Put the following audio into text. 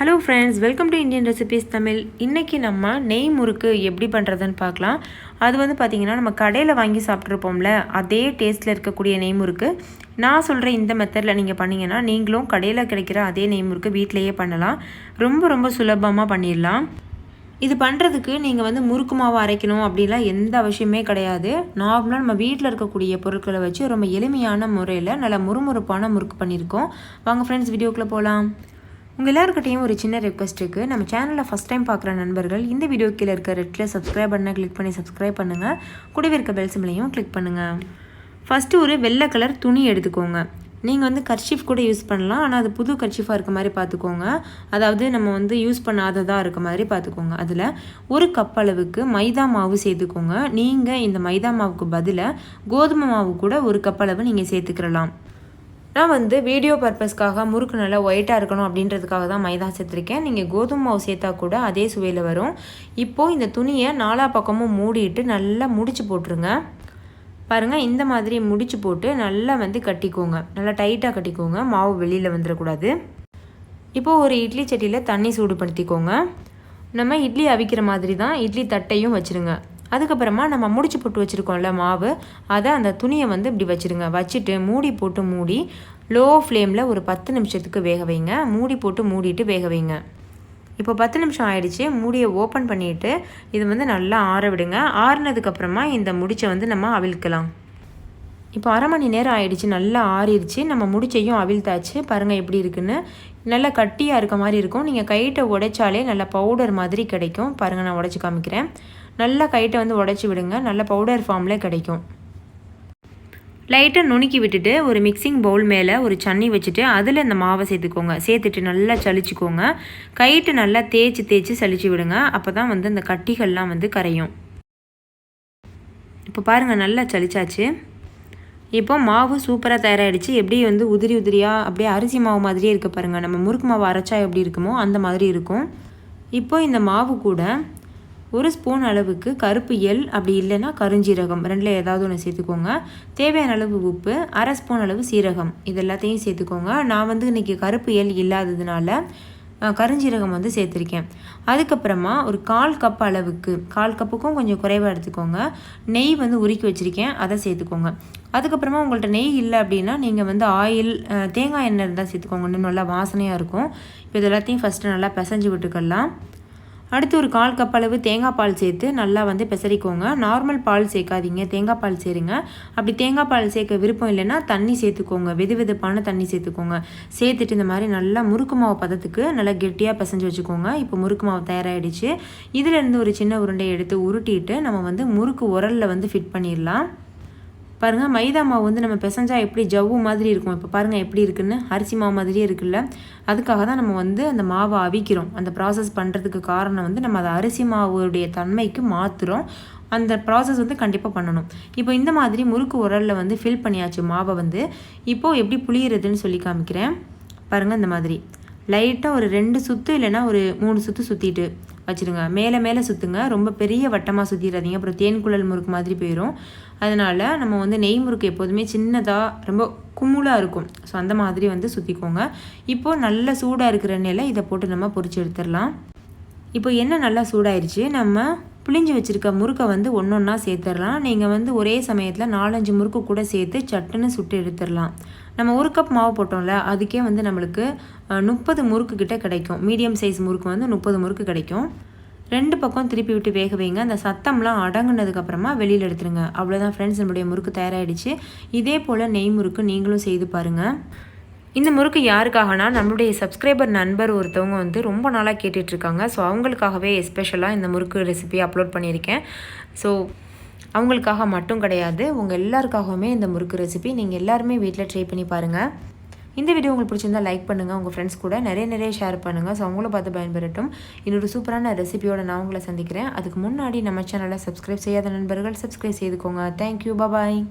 Hello friends, welcome to Indian recipes Tamil. இன்றைக்கி நம்ம நெய் முறுக்கு எப்படி பண்ணுறதுன்னு பார்க்கலாம். அது வந்து பார்த்திங்கன்னா நம்ம கடையில் வாங்கி சாப்பிட்ருப்போம்ல, அதே டேஸ்ட்டில் இருக்கக்கூடிய நெய் முறுக்கு. நான் சொல்கிற இந்த மெத்தடில் நீங்கள் பண்ணிங்கன்னா நீங்களும் கடையில் கிடைக்கிற அதே நெய் முறுக்கு வீட்டிலையே பண்ணலாம். ரொம்ப சுலபமாக பண்ணிடலாம். இது பண்ணுறதுக்கு நீங்கள் வந்து முறுக்கு மாவு அரைக்கணும் அப்படின்லாம் எந்த அவசியமே கிடையாது. நார்மலாக நம்ம வீட்டில் இருக்கக்கூடிய பொருட்களை வச்சு ரொம்ப எளிமையான முறையில் நல்லா முறுமுறுப்பான முறுக்கு பண்ணியிருக்கோம். வாங்க ஃப்ரெண்ட்ஸ், வீடியோக்குள்ளே போகலாம். உங்கள் எல்லாருக்கிட்டையும் ஒரு சின்ன ரெக்வஸ்ட் இருக்குது. நம்ம சேனலில் ஃபஸ்ட் டைம் பார்க்குற நண்பர்கள் இந்த வீடியோ கீழே இருக்க ரெட்டில் சப்ஸ்கிரைப் பண்ண கிளிக் பண்ணி சப்ஸ்கிரைப் பண்ணுங்கள். கூடவே இருக்க பெல் சிம்பிளையும் கிளிக் பண்ணுங்கள். ஃபஸ்ட்டு ஒரு வெள்ளை கலர் துணி எடுத்துக்கோங்க. நீங்கள் வந்து கர்ச்சீஃப் கூட யூஸ் பண்ணலாம், ஆனால் அது புது கர்ச்சீஃபாக இருக்க மாதிரி பார்த்துக்கோங்க. அதாவது நம்ம வந்து யூஸ் பண்ணாததாக இருக்க மாதிரி பார்த்துக்கோங்க. அதில் ஒரு கப் அளவுக்கு மைதா மாவு சேர்த்துக்கோங்க. நீங்கள் இந்த மைதா மாவுக்கு பதிலாக கோதுமை மாவு கூட ஒரு கப் அளவு நீங்கள் சேர்த்துக்கிறலாம். நான் வந்து வீடியோ பர்பஸ்க்காக முறுக்கு நல்லா ஒயிட்டாக இருக்கணும் அப்படின்றதுக்காக தான் மைதா சேர்த்துருக்கேன். நீங்கள் கோதுமை மாவு சேர்த்தா கூட அதே சுவையில் வரும். இப்போது இந்த துணியை நாலா பக்கமும் மூடிட்டு நல்லா முடிச்சு போட்டுருங்க. பாருங்கள், இந்த மாதிரி முடிச்சு போட்டு நல்லா வந்து கட்டிக்கோங்க. நல்லா டைட்டாக கட்டிக்கோங்க, மாவு வெளியில் வந்துடக்கூடாது. இப்போது ஒரு இட்லி சட்டியில் தண்ணி சூடுபடுத்திக்கோங்க. நம்ம இட்லி அவிக்கிற மாதிரி தான் இட்லி தட்டையும் வச்சுருங்க. அதுக்கப்புறமா நம்ம முடிச்சு போட்டு வச்சுருக்கோம்ல மாவு, அதை அந்த துணியை வந்து இப்படி வச்சுருங்க. வச்சுட்டு மூடி லோ ஃப்ளேமில் ஒரு 10 நிமிஷத்துக்கு வேக வைங்க. மூடிட்டு வேக வைங்க. இப்போ 10 நிமிஷம் ஆயிடுச்சு. மூடியை ஓப்பன் பண்ணிவிட்டு இது வந்து நல்லா ஆற விடுங்க. ஆறுனதுக்கப்புறமா இந்த முடிச்சை வந்து நம்ம அவிழ்க்கலாம். இப்போ அரை மணி நேரம் ஆயிடுச்சு, நல்லா ஆறிடுச்சு. நம்ம முடிச்சையும் அவிழ்த்தாச்சு. பாருங்கள் எப்படி இருக்குன்னு. நல்லா கட்டியாக இருக்க மாதிரி இருக்கும். நீங்கள் கைட்டை உடைச்சாலே நல்லா பவுடர் மாதிரி கிடைக்கும். பாருங்கள், நான் உடைச்சி காமிக்கிறேன். நல்லா கைட்டை வந்து உடைச்சி விடுங்க. நல்ல பவுடர் ஃபார்மில் கிடைக்கும். லைட்டாக நுணுக்கி விட்டுட்டு ஒரு மிக்சிங் பவுல் மேலே ஒரு சன்னி வச்சுட்டு அதில் இந்த மாவை சேர்த்துக்கோங்க. சேர்த்துட்டு நல்லா சலிச்சுக்கோங்க. கைட்டு நல்லா தேய்ச்சி சலிச்சு விடுங்க. அப்போ தான் வந்து அந்த கட்டிகள்லாம் வந்து கரையும். இப்போ பாருங்கள், நல்லா சலிச்சாச்சு. இப்போ மாவு சூப்பராக தயாராகிடுச்சு. எப்படி வந்து உதிரியாக அப்படியே அரிசி மாவு மாதிரியே இருக்குது பாருங்கள். நம்ம முறுக்கு மாவு அரைச்சா எப்படி இருக்குமோ அந்த மாதிரி இருக்கும். இப்போ இந்த மாவு கூட ஒரு ஸ்பூன் அளவுக்கு கருப்பு எள், அப்படி இல்லைன்னா கருஞ்சீரகம், ரெண்டில் ஏதாவது ஒன்று சேர்த்துக்கோங்க. தேவையான அளவு உப்பு, அரை ஸ்பூன் அளவு சீரகம், இது எல்லாத்தையும் சேர்த்துக்கோங்க. நான் வந்து இன்றைக்கி கருப்பு எள் இல்லாததுனால கருஞ்சீரகம் வந்து சேர்த்துருக்கேன். அதுக்கப்புறமா ஒரு 1/4 கப் அளவுக்கு, 1/4 கப்புக்கும் கொஞ்சம் குறைவாக எடுத்துக்கோங்க, நெய் வந்து உருக்கி வச்சுருக்கேன், அதை சேர்த்துக்கோங்க. அதுக்கப்புறமா உங்கள்கிட்ட நெய் இல்லை அப்படின்னா நீங்கள் வந்து ஆயில், தேங்காய் எண்ணெய் இருந்தால் சேர்த்துக்கோங்க. இன்னும் நல்லா வாசனையாக இருக்கும். இப்போ இது எல்லாத்தையும் ஃபஸ்ட்டு நல்லா பிசைஞ்சு விட்டுக்கலாம். அடுத்து ஒரு 1/4 கப் அளவு தேங்காய் பால் சேர்த்து நல்லா வந்து பிசறிக்கோங்க. நார்மல் பால் சேர்க்காதீங்க, தேங்காய் பால் சேருங்க. அப்படி தேங்காய் பால் சேர்க்க விருப்பம் இல்லைன்னா தண்ணி சேர்த்துக்கோங்க, வெதுவெதுப்பான தண்ணி சேர்த்துக்கோங்க. சேர்த்துட்டு இந்த மாதிரி நல்லா முறுக்கு மாவு பதத்துக்கு நல்லா கெட்டியாக பிசைஞ்சு வச்சுக்கோங்க. இப்போ முறுக்கு மாவு தயாராகிடுச்சு. இதிலேருந்து ஒரு சின்ன உருண்டையை எடுத்து உருட்டிட்டு நம்ம வந்து முறுக்கு உரலில் வந்து ஃபிட் பண்ணிடலாம். பாருங்கள், மைதா மாவு வந்து நம்ம பிசைஞ்சா எப்படி ஜவ்வு மாதிரி இருக்கும். இப்போ பாருங்கள் எப்படி இருக்குன்னு, அரிசி மாவு மாதிரியே இருக்குல்ல. அதுக்காக தான் நம்ம வந்து அந்த மாவை அவிக்கிறோம். அந்த ப்ராசஸ் பண்ணுறதுக்கு காரணம் வந்து நம்ம அதை அரிசி மாவுடைய தன்மைக்கு மாற்றுறோம். அந்த ப்ராசஸ் வந்து கண்டிப்பாக பண்ணணும். இப்போ இந்த மாதிரி முறுக்கு உரலில் வந்து ஃபில் பண்ணியாச்சு மாவை வந்து. இப்போது எப்படி புளியறதுன்னு சொல்லி காமிக்கிறேன். பாருங்கள், இந்த மாதிரி லைட்டாக ஒரு 2 சுற்று இல்லைன்னா ஒரு 3 சுற்று சுற்றிட்டு வச்சுருங்க. மேலே சுற்றுங்க, ரொம்ப பெரிய வட்டமாக சுற்றிடாதீங்க, அப்புறம் தேன்குழல் முறுக்கு மாதிரி போயிடும். அதனால் நம்ம வந்து நெய் முறுக்கு எப்போதுமே சின்னதாக ரொம்ப குமுலாக இருக்கும். ஸோ அந்த மாதிரி வந்து சுற்றிக்கோங்க. இப்போது நல்ல சூடாக இருக்கிற எண்ணெயில் இதை போட்டு நம்ம பொரிச்சு எடுத்துடலாம். இப்போ எண்ணெய் நல்லா சூடாயிருச்சு. நம்ம புளிஞ்சு வச்சுருக்க முறுக்கை வந்து ஒன்றா சேர்த்துடலாம். நீங்கள் வந்து ஒரே சமயத்தில் 4-5 முறுக்கு கூட சேர்த்து சட்டுன்னு சுட்டு எடுத்துடலாம். நம்ம 1 கப் மாவு போட்டோம்ல, அதுக்கே வந்து நம்மளுக்கு 30 முறுக்கு கிட்ட கிடைக்கும். மீடியம் சைஸ் முறுக்கு வந்து 30 முறுக்கு கிடைக்கும். 2 பக்கம் திருப்பி விட்டு வேக வைங்க. அந்த சத்தம்லாம் அடங்குனதுக்கப்புறமா வெளியில் எடுத்துருங்க. அவ்வளோதான் ஃப்ரெண்ட்ஸ், நம்மளுடைய முறுக்கு தயாராகிடுச்சு. இதே போல் நெய் முறுக்கு நீங்களும் செய்து பாருங்கள். இந்த முறுக்கு யாருக்காகனா, நம்மளுடைய சப்ஸ்கிரைபர் நண்பர் ஒருத்தவங்க வந்து ரொம்ப நாளாக கேட்டுட்ருக்காங்க. ஸோ அவங்களுக்காகவே எஸ்பெஷலாக இந்த முறுக்கு ரெசிபி அப்லோட் பண்ணியிருக்கேன். ஸோ அவங்களுக்காக மட்டும் கிடையாது, உங்கள் எல்லாருக்காகவுமே இந்த முறுக்கு ரெசிபி நீங்கள் எல்லாருமே வீட்டில் ட்ரை பண்ணி பாருங்கள். இந்த வீடியோ உங்களுக்கு பிடிச்சிருந்தால் லைக் பண்ணுங்கள், உங்கள் ஃப்ரெண்ட்ஸ் கூட நிறைய ஷேர் பண்ணுங்கள். ஸோ அவங்களும் பார்த்து பயன்பெறட்டும். இன்னொரு சூப்பரான ரெசிபியோட நான் உங்களை சந்திக்கிறேன். அதுக்கு முன்னாடி நம்ம சேனலை சப்ஸ்கிரைப் செய்யாத நண்பர்கள் சப்ஸ்கிரைப் செய்துக்கோங்க. தேங்க்யூ, பாய்.